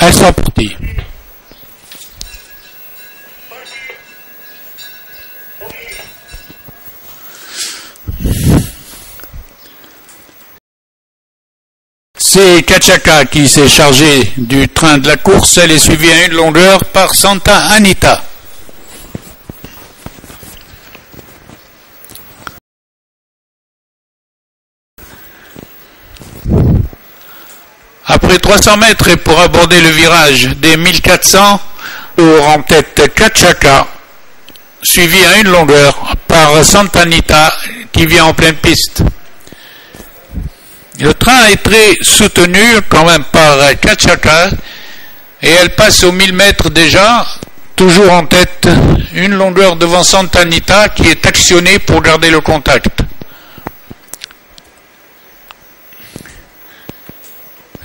Elles sont parties. C'est Kachaka qui s'est chargé du train de la course. Elle est suivie à une longueur par Santa Anita. Après 300 mètres et pour aborder le virage des 1400, en tête Kachaka, suivi à une longueur par Santa Anita qui vient en pleine piste. Le train est très soutenu quand même par Kachaka et elle passe aux 1000 mètres déjà, toujours en tête, une longueur devant Santa Anita qui est actionnée pour garder le contact.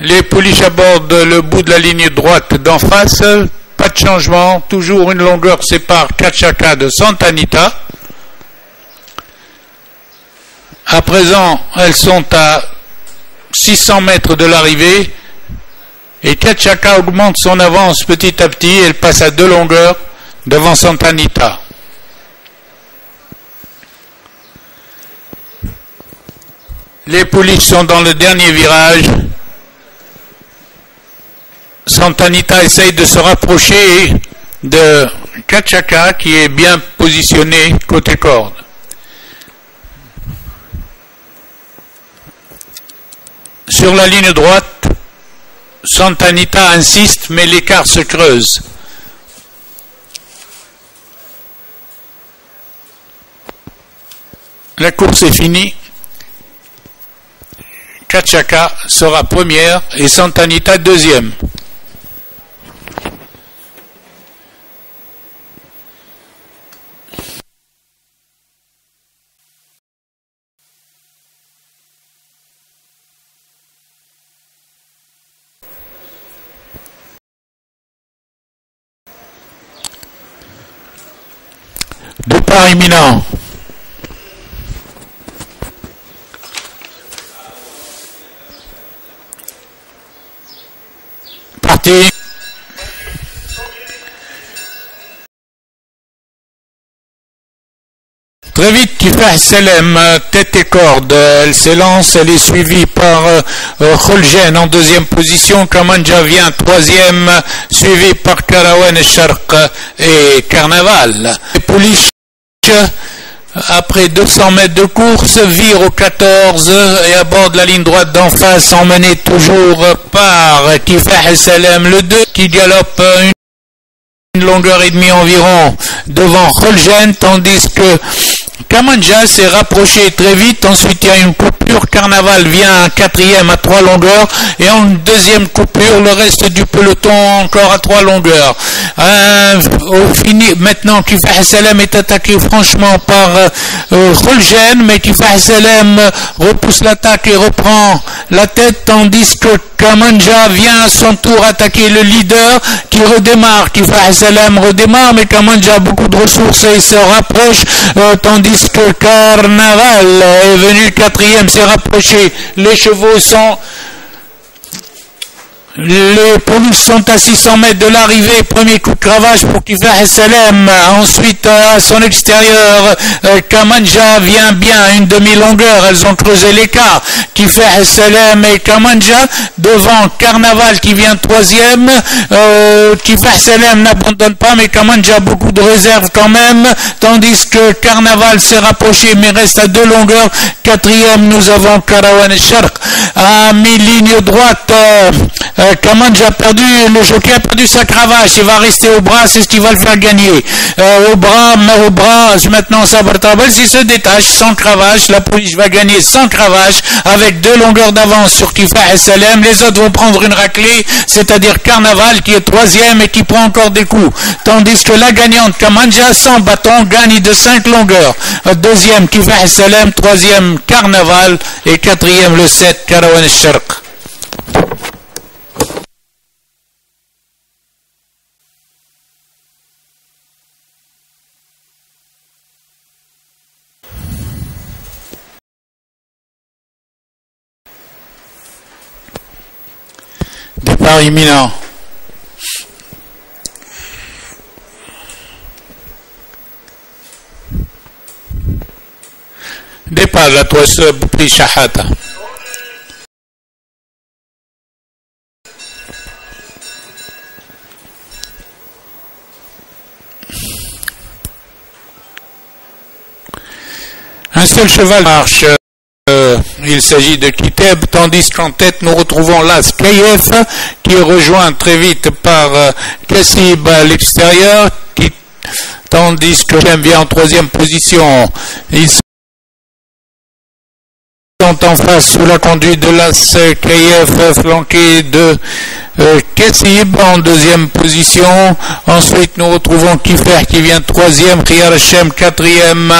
Les pouliches abordent le bout de la ligne droite d'en face, pas de changement, toujours une longueur sépare Kachaka de Santa Anita. À présent, elles sont à 600 mètres de l'arrivée et Kachaka augmente son avance petit à petit. Elle passe à 2 longueurs devant Santa Anita. Les pouliches sont dans le dernier virage. Santa Anita essaye de se rapprocher de Kachaka qui est bien positionné côté corde. Sur la ligne droite, Santa Anita insiste, mais l'écart se creuse. La course est finie. Kachaka sera première et Santa Anita deuxième. Départ imminent. Parti. Très vite, Kifah Salem, tête et corde, elle s'élance, elle est suivie par Khuljen en deuxième position, Kamanja vient troisième, suivi par Karawan Sharq et Carnaval. Les pouliches, après 200 mètres de course, vire au 14 et aborde la ligne droite d'en face, emmené toujours par Kifah Salem, le 2 qui galope une longueur et demie environ devant Khuljen, tandis que Kamanja s'est rapproché très vite. Ensuite il y a une coupure, Carnaval vient quatrième à 3 longueurs et en deuxième coupure le reste du peloton encore à 3 longueurs. Au fini, maintenant Kifah Salem est attaqué franchement par Khuljen, mais Kifah Salem repousse l'attaque et reprend la tête, tandis que Kamanja vient à son tour attaquer le leader qui redémarre. Kifah Salem redémarre, mais Kamanja a beaucoup de ressources et se rapproche, tandis que Carnaval est venu quatrième, s'est rapproché. Les chevaux sont... Les pouliches sont à 600 mètres de l'arrivée. Premier coup de cravache pour Kifah Salem. Ensuite, à son extérieur, Kamanja vient bien à une demi-longueur. Elles ont creusé l'écart. Kifah Salem et Kamanja devant Carnaval qui vient troisième. Kifah Salem n'abandonne pas, mais Kamanja a beaucoup de réserve quand même. Tandis que Carnaval s'est rapproché, mais reste à 2 longueurs. Quatrième, nous avons Karawan Sharq. À mi-ligne droite, Kamanja a perdu, le jockey a perdu sa cravache, il va rester au bras, c'est ce qui va le faire gagner. Au bras, maintenant Sabr Tabel, s'il se détache sans cravache, la pouliche va gagner sans cravache, avec 2 longueurs d'avance sur Kifah Salem. Les autres vont prendre une raclée, c'est-à-dire Carnaval qui est troisième et qui prend encore des coups. Tandis que la gagnante Kamanja, sans bâton, gagne de 5 longueurs. Deuxième Kifah Salem, troisième Carnaval et quatrième le 7 Karawan Sharq. Départ imminent. Départ la prix Shahata. Un seul cheval marche, il s'agit de Kiteb, tandis qu'en tête nous retrouvons l'As Kayef qui est rejoint très vite par Kassib à l'extérieur, tandis que Jem vient en troisième position. Ils sont en face sous la conduite de l'As Kayef flanqué de Kassib en deuxième position. Ensuite nous retrouvons Kifer qui vient troisième, Khiyar Hashem quatrième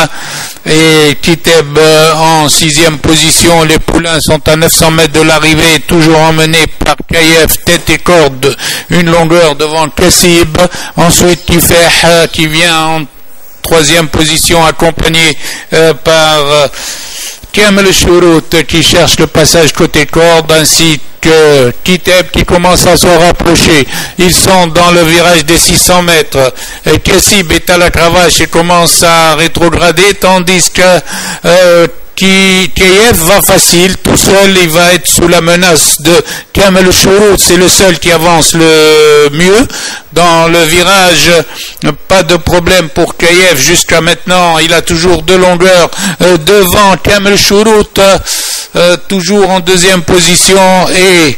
et Kiteb en sixième position. Les poulains sont à 900 mètres de l'arrivée, toujours emmenés par Kayef, tête et corde, une longueur devant Kassib. Ensuite Kifer qui vient en troisième position accompagné par Kamel Shurut qui cherche le passage côté corde, ainsi que Kiteb qui commence à se rapprocher. Ils sont dans le virage des 600 mètres. Kassib est à la cravache et commence à rétrograder, tandis que Kayef va facile, tout seul, il va être sous la menace de Kamel Shurut, c'est le seul qui avance le mieux. Dans le virage, pas de problème pour Kayef jusqu'à maintenant, il a toujours deux longueurs devant Kamel Shurut, toujours en deuxième position, et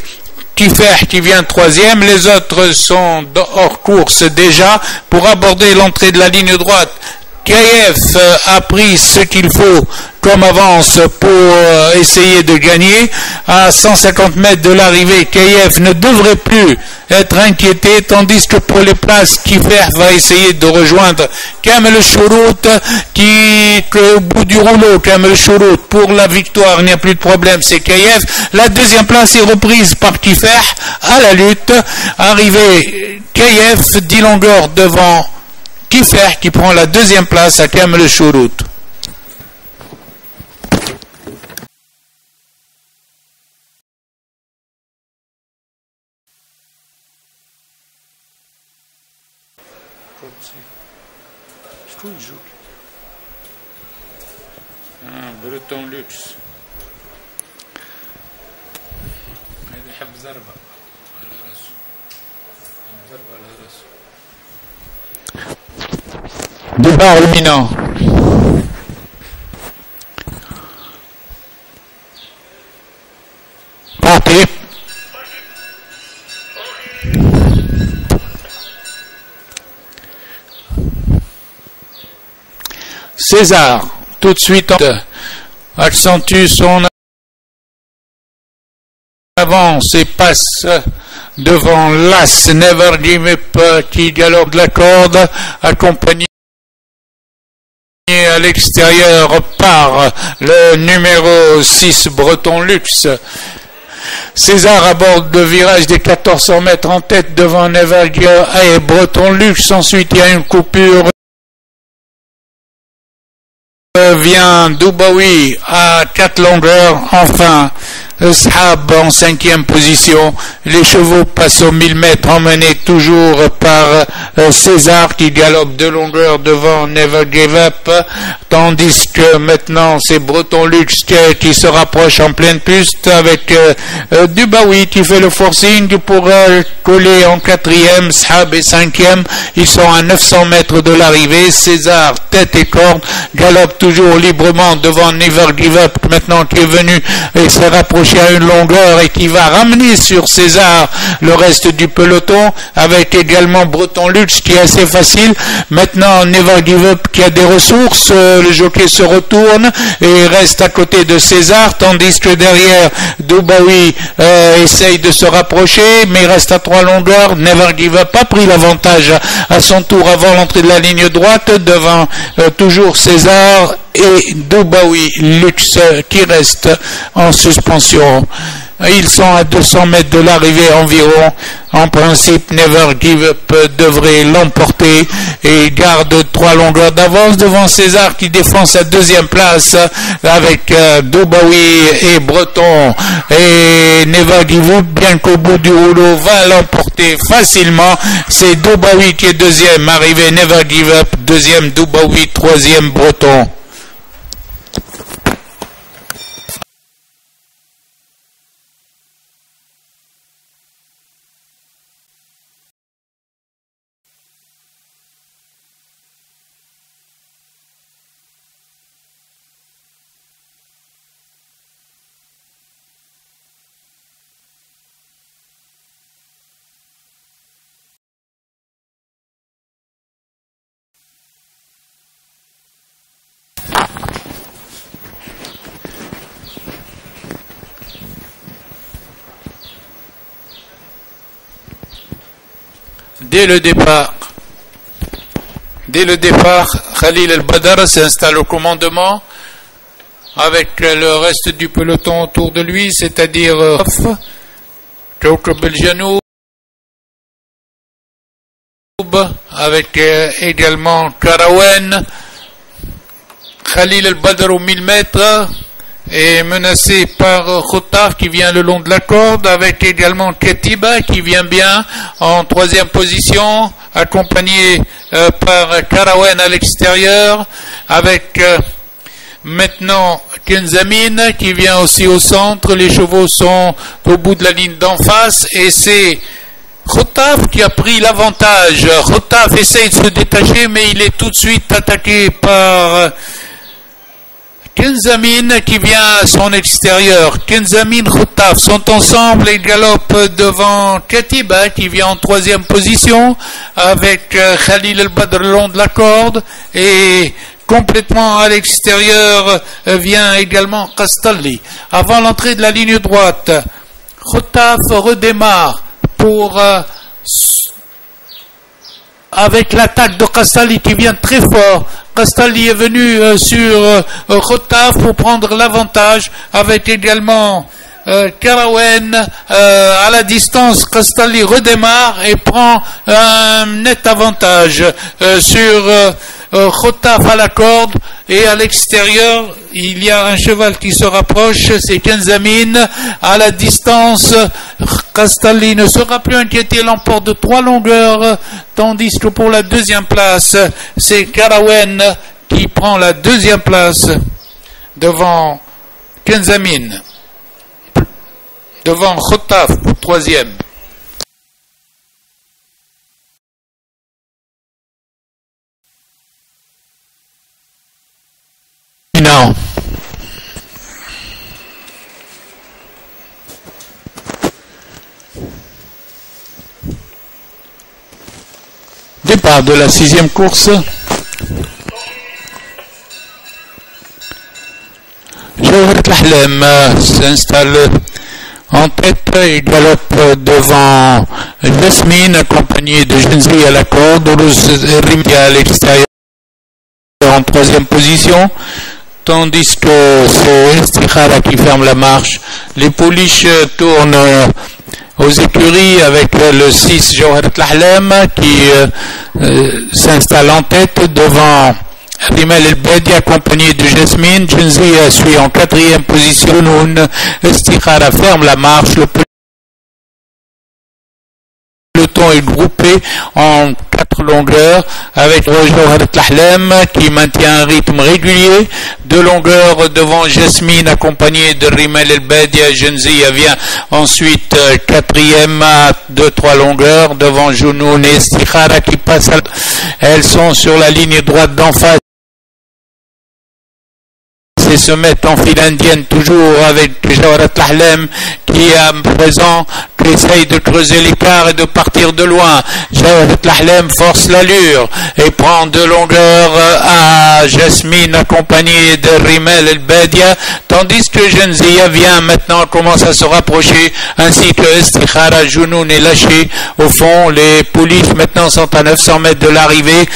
Kifer qui vient troisième. Les autres sont hors course déjà pour aborder l'entrée de la ligne droite. Kayef a pris ce qu'il faut comme avance pour essayer de gagner. À 150 mètres de l'arrivée, Kayef ne devrait plus être inquiété, tandis que pour les places, Kifer va essayer de rejoindre Kamel Shurut qui, au bout du rouleau, Kamel Shurut pour la victoire, il n'y a plus de problème, c'est Kayef. La deuxième place est reprise par Kifer à la lutte. Arrivé Kayef, 10 longueurs devant Kifer qui prend la deuxième place à Kamel Shurut. Breton Luxe. Départ imminent. Parti. César, tout de suite, accentue son avance et passe devant l'As Never Give Up qui galope de la corde, accompagné à l'extérieur par le numéro 6 Breton Luxe. César aborde le virage des 1400 mètres en tête devant Never Give Up et Breton Luxe. Ensuite, il y a une coupure. Vient Dubaoui à 4 longueurs. Enfin, Shab en 5e position. Les chevaux passent aux 1000 mètres emmenés toujours par César qui galope 2 longueurs devant Never Give Up, tandis que maintenant c'est Breton Luxe qui se rapproche en pleine piste avec Dubaoui qui fait le forcing pour coller en 4e. Shab est 5e. Ils sont à 900 mètres de l'arrivée. César, tête et corde, galope toujours librement devant Never Give Up maintenant qui est venu et s'est rapproché à une longueur et qui va ramener sur César le reste du peloton, avec également Breton Luxe qui est assez facile. Maintenant Never Give Up qui a des ressources, le jockey se retourne et reste à côté de César, tandis que derrière Dubaoui essaye de se rapprocher, mais il reste à 3 longueurs. Never Give Up a pris l'avantage à son tour avant l'entrée de la ligne droite devant toujours César et Dubaoui Luxe qui reste en suspension. Ils sont à 200 mètres de l'arrivée environ. En principe, Never Give Up devrait l'emporter et garde 3 longueurs d'avance devant César qui défend sa 2e place avec Dubaoui et Breton. Et Never Give Up, bien qu'au bout du rouleau, va l'emporter facilement. C'est Dubaoui qui est 2e, arrivé Never Give Up, 2e Dubaoui, 3e Breton. Dès le départ, Khalil El-Badr s'installe au commandement avec le reste du peloton autour de lui, c'est-à-dire Kawkab El-Janoub, avec également Karawen. Khalil El-Badr aux 1000 mètres est menacé par Khottaf qui vient le long de la corde, avec également Ketiba qui vient bien en 3e position, accompagné par Karawen à l'extérieur, avec maintenant Kenzamin qui vient aussi au centre. Les chevaux sont au bout de la ligne d'en face et c'est Khottaf qui a pris l'avantage. Khottaf essaye de se détacher mais il est tout de suite attaqué par Kenzamin qui vient à son extérieur. Kenzamin, Khottaf sont ensemble et galopent devant Ketiba qui vient en 3e position avec Khalil El-Badr le long de la corde, et complètement à l'extérieur vient également Kastalli. Avant l'entrée de la ligne droite, Khottaf redémarre pour avec l'attaque de Kastalli qui vient très fort. Kastalli est venu sur Khottaf pour prendre l'avantage, avec également Karawen à la distance. Kastalli redémarre et prend un net avantage sur Khottaf à la corde, et à l'extérieur il y a un cheval qui se rapproche, c'est Kenzamin à la distance. Kastalli ne sera plus inquiété, l'emporte de 3 longueurs, tandis que pour la 2e place c'est Karawen qui prend la 2e place devant Kenzamin, devant Khottaf pour 3e. Non. Départ de la 6e course. Jawharat Al-Ahlam s'installe en tête et galope devant Jasmine, accompagné de Jenzi à la corde, Rimia à l'extérieur en 3e position, tandis que c'est Istikhara qui ferme la marche. Les pouliches tournent aux écuries avec le 6 Jawharat Al-Ahlam qui s'installe en tête devant Rimal El-Badi, accompagné de Jasmine. Jenzi suit en 4e position. Istikhara ferme la marche. Le peloton est groupé en 4 longueurs avec Jawharat Al-Ahlam qui maintient un rythme régulier. 2 longueurs devant Jasmine, accompagné de Rimal El-Badi. Jenzi vient ensuite 4e à 2-3 longueurs devant Junoun et Istikhara qui passent. Elles sont sur la ligne droite d'en face et se mettent en file indienne, toujours avec Jawharat Al-Ahlam qui est à présent qui essaye de creuser l'écart et de partir de loin. Jawharat Al-Ahlam force l'allure et prend 2 longueurs à Jasmine, accompagné de Rimal El-Badia, tandis que Jenzia vient maintenant, commence à se rapprocher, ainsi que Istikhara. Junoun est lâché au fond. Les pouliches maintenant sont à 900 mètres de l'arrivée.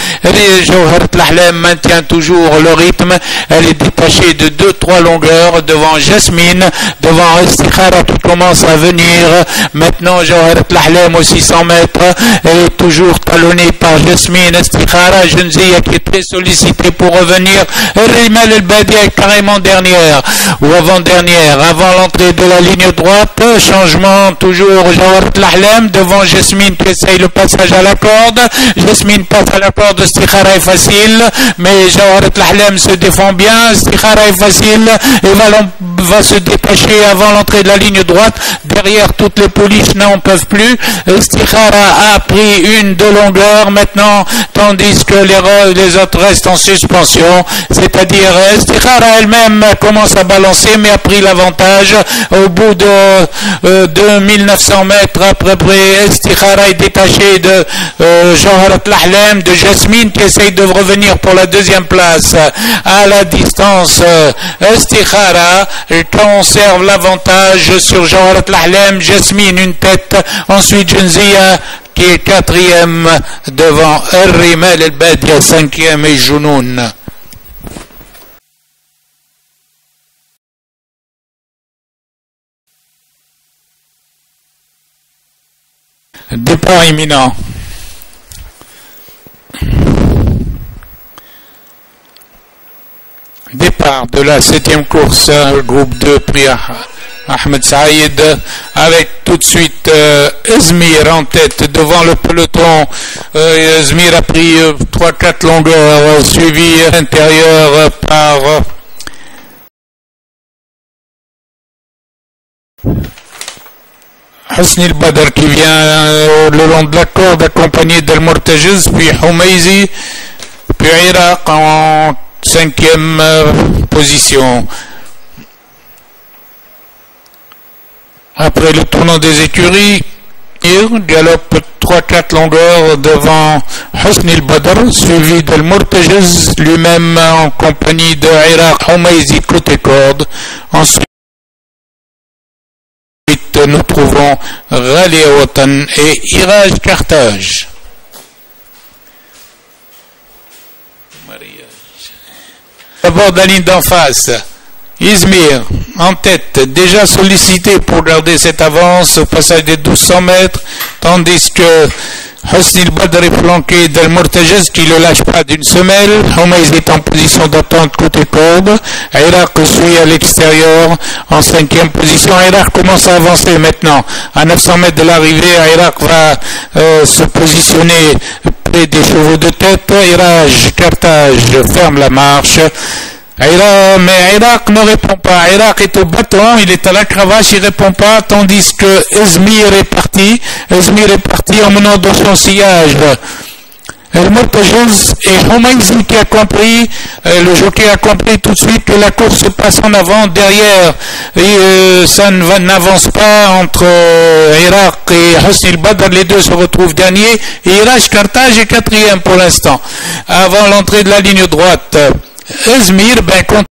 Jawharat Al-Ahlam maintient toujours le rythme. Elle est détachée de 2-3 longueurs devant Jasmine, devant Istikhara qui commence à venir. Maintenant Jawharat Al-Ahlam aux 600 mètres, elle est toujours talonnée par Jasmine. Istikhara, Jenzia qui est très sollicité pour revenir. Rimal El-Badi est carrément dernière ou avant-dernière, avant l'entrée de la ligne droite. Changement toujours Jawharat Al-Ahlam devant Jasmine qui essaye le passage à la corde. Jasmine passe à la corde, Istikhara est facile, mais Jawharat Al-Ahlam se défend bien. Istikhara est facile et va se détacher avant l'entrée de la ligne droite. Derrière, toutes les pouliches n'en peuvent plus. Istikhara a pris 1-2 longueurs maintenant, tandis que les autres restent en suspension, c'est-à-dire Istikhara elle-même commence à balancer mais a pris l'avantage au bout de 2900 mètres. Après, Istikhara est détaché de Jawharat Al-Ahlam, de Jasmine qui essaye de revenir pour la 2e place à la distance. Istikhara conserve l'avantage sur Jawharat Al-Ahlam. Jasmine une tête, ensuite Jenzia qui est quatrième devant Rimal El-Badia, cinquième et Jounoun. Départ imminent. Départ de la 7e course, groupe 2, prix Ahmed Saïd, avec tout de suite Izmir en tête devant le peloton. Izmir a pris 3-4 longueurs, suivi à l'intérieur par Hosni El-Badr qui vient le long de la corde accompagné d'El Mortajiz, puis Houmayzi, puis Iraq en 5e position. Après le tournant des écuries, il galope 3-4 longueurs devant Hosni El-Badr, suivi d'El Mortajiz, lui-même en compagnie de Iraq Houmayzi côté corde. Ensuite, nous trouvons Ghali Watan et Iraj Carthage. D'abord de la ligne d'en face, Izmir en tête, déjà sollicité pour garder cette avance au passage des 1200 mètres, tandis que Hosni El-Badr est flanqué d'El Mortajiz qui ne le lâche pas d'une semelle. Houmayzi est en position d'attente côté corde. Iraq suit à l'extérieur en 5e position. Iraq commence à avancer maintenant. À 900 mètres de l'arrivée, Iraq va se positionner près des chevaux de tête. Iraj Carthage ferme la marche. Mais Iraq ne répond pas. Iraq est au bâton, il est à la cravache, il ne répond pas, tandis que Izmir est parti. Izmir est parti en menant dans son sillage El Mortajiz et Houmayzi qui a compris, le jockey a compris tout de suite que la course se passe en avant, derrière, et ça n'avance pas entre Iraq et Hosni El-Badr, les deux se retrouvent derniers, et Iraj Carthage est 4e pour l'instant. Avant l'entrée de la ligne droite, Izmir,